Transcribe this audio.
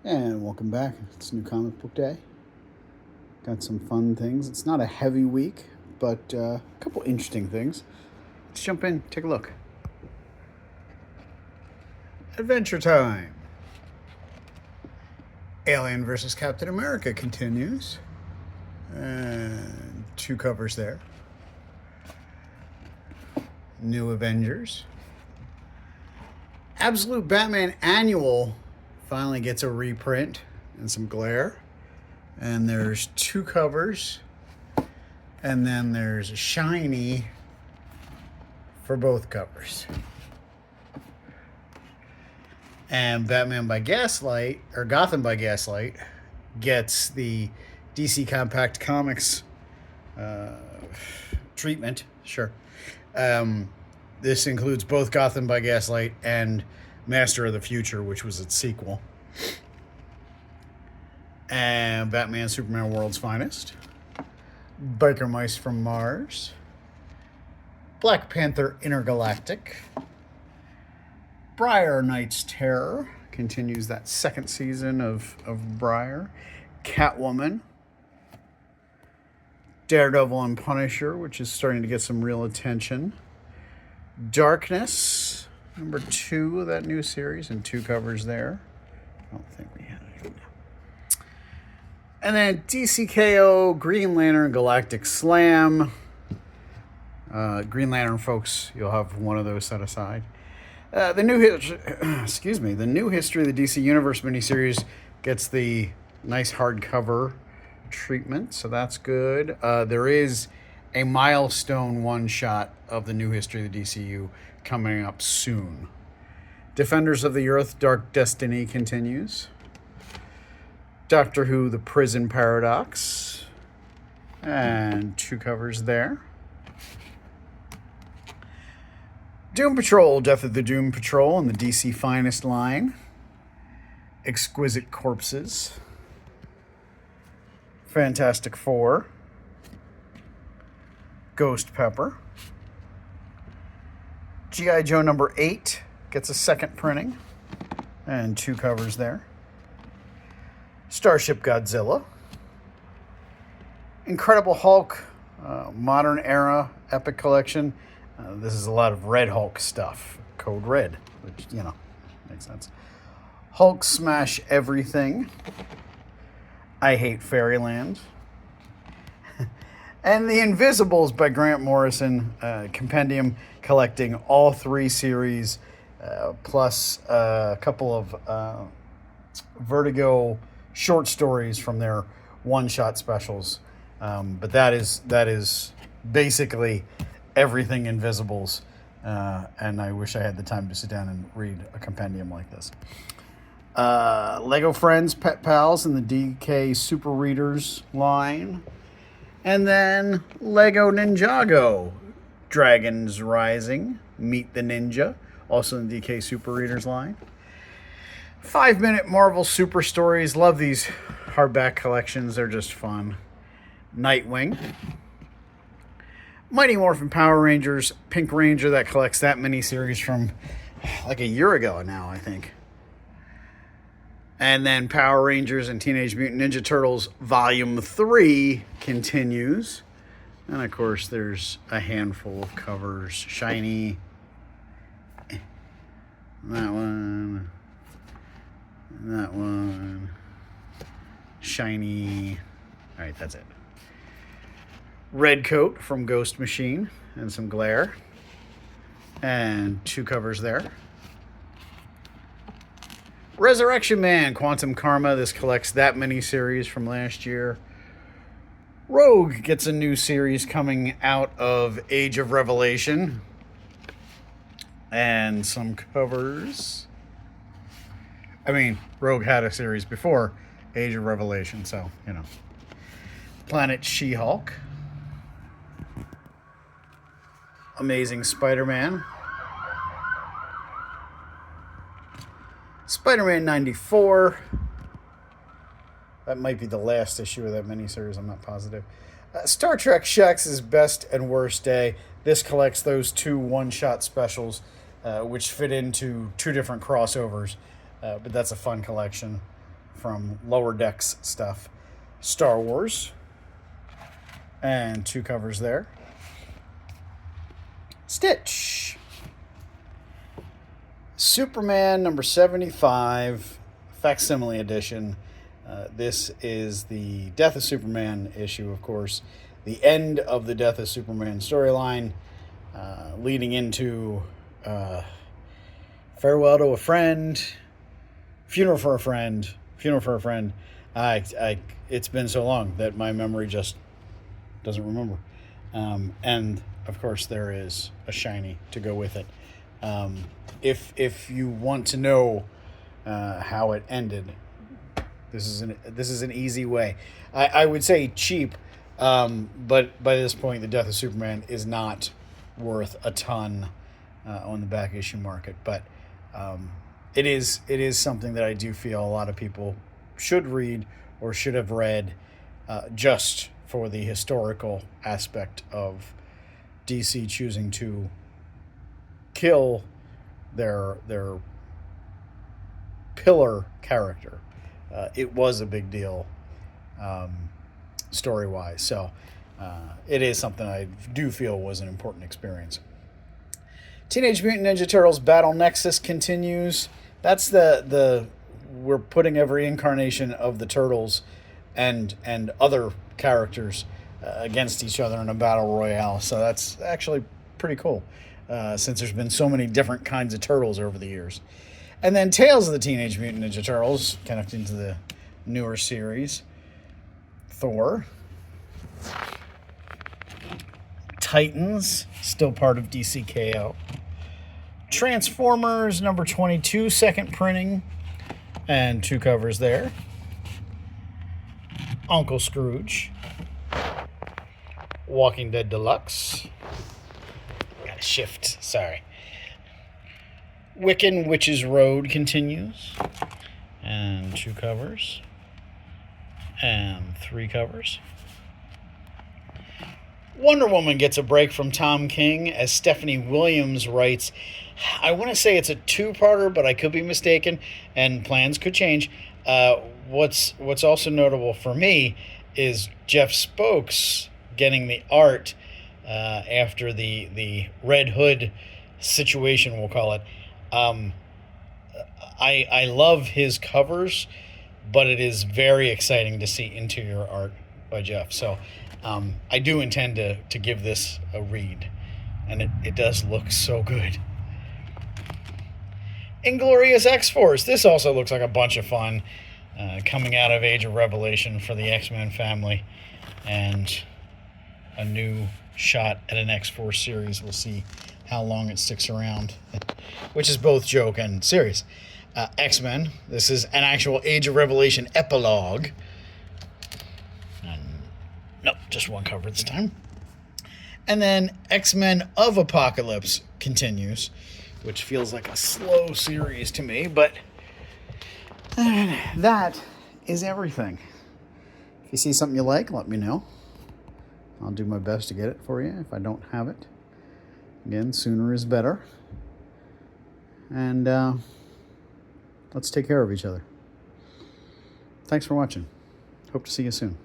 And welcome back. It's New Comic Book Day. Got some fun things. It's not a heavy week, but a couple interesting things. Let's jump in, take a look. Adventure Time. Alien vs. Captain America continues. And two covers there. New Avengers. Absolute Batman Annual finally gets a reprint and some glare. And there's two covers. And then there's a shiny for both covers. And Batman by Gaslight, or Gotham by Gaslight, gets the DC Compact Comics treatment. Sure. This includes both Gotham by Gaslight and Master of the Future, which was its sequel. And Batman Superman World's Finest. Biker Mice from Mars. Black Panther Intergalactic. Briar Knight's Terror continues that second season of Briar. Catwoman. Daredevil and Punisher, which is starting to get some real attention. Darkness, number 2 of that new series, and 2 covers there. I don't think we had it. And then DCKO, Green Lantern Galactic Slam. Green Lantern folks, you'll have one of those set aside. The new history of the DC Universe miniseries gets the nice hardcover treatment, so that's good. There is a milestone one-shot of the new history of the DCU coming up soon. Defenders of the Earth Dark Destiny continues. Doctor Who The Prison Paradox. And 2 covers there. Doom Patrol, Death of the Doom Patrol in the DC Finest line. Exquisite Corpses. Fantastic Four. Ghost Pepper. G.I. Joe number 8 gets a second printing. And 2 covers there. Starship Godzilla. Incredible Hulk, Modern Era Epic Collection. This is a lot of Red Hulk stuff. Code Red, which, makes sense. Hulk Smash Everything. I Hate Fairyland. And The Invisibles by Grant Morrison, compendium collecting all 3 series, plus a couple of Vertigo short stories from their one-shot specials. But that is basically everything Invisibles, and I wish I had the time to sit down and read a compendium like this. Lego Friends Pet Pals in the DK Super Readers line. And then Lego Ninjago, Dragons Rising, Meet the Ninja, also in the DK Super Readers line. 5-minute Marvel Super Stories. Love these hardback collections. They're just fun. Nightwing. Mighty Morphin Power Rangers, Pink Ranger, that collects that miniseries from like a year ago now, I think. And then Power Rangers and Teenage Mutant Ninja Turtles Volume 3 continues. And of course, there's a handful of covers. Shiny. That one. That one. Shiny. All right, that's it. Red Coat from Ghost Machine and some glare. And 2 covers there. Resurrection Man, Quantum Karma. This collects that miniseries from last year. Rogue gets a new series coming out of Age of Revelation. And some covers. I mean, Rogue had a series before Age of Revelation, so, Planet She-Hulk. Amazing Spider-Man. Spider-Man 94. That might be the last issue of that miniseries, I'm not positive. Star Trek Shax's Best and Worst Day. This collects those 2 one-shot specials, which fit into 2 different crossovers. But that's a fun collection from Lower Decks stuff. Star Wars. And 2 covers there. Stitch. Superman number 75, facsimile edition. This is the Death of Superman issue, of course. The end of the Death of Superman storyline, leading into Farewell to a Friend, Funeral for a Friend, Funeral for a Friend. It's been so long that my memory just doesn't remember. And, of course, there is a shiny to go with it. If you want to know how it ended, this is an easy way. I would say cheap, but by this point, the Death of Superman is not worth a ton on the back issue market. But it is something that I do feel a lot of people should read or should have read, just for the historical aspect of DC choosing to kill their pillar character. It was a big deal, story-wise. So it is something I do feel was an important experience. Teenage Mutant Ninja Turtles Battle Nexus continues. That's we're putting every incarnation of the Turtles and other characters against each other in a battle royale. So that's actually pretty cool, since there's been so many different kinds of turtles over the years. And then Tales of the Teenage Mutant Ninja Turtles, connecting to the newer series. Thor. Titans, still part of DCKO. Transformers number 22, second printing, and 2 covers there. Uncle Scrooge. Walking Dead Deluxe. Gotta shift, sorry. Wiccan Witch's Road continues. And 2 covers. And 3 covers. Wonder Woman gets a break from Tom King as Stephanie Williams writes. I want to say it's a 2-parter, but I could be mistaken, and plans could change. What's also notable for me is Jeff Spokes getting the art after the Red Hood situation, we'll call it. I love his covers, but it is very exciting to see interior art by Jeff. So I do intend to give this a read, and it does look so good. Inglorious X-Force. This also looks like a bunch of fun, coming out of Age of Revelation for the X-Men family, and a new shot at an X-Force series. We'll see how long it sticks around, which is both joke and serious. X-Men. This is an actual Age of Revelation epilogue. Nope, just 1 cover this time. And then X-Men of Apocalypse continues, which feels like a slow series to me, but that is everything. If you see something you like, let me know. I'll do my best to get it for you if I don't have it. Again, sooner is better. And let's take care of each other. Thanks for watching. Hope to see you soon.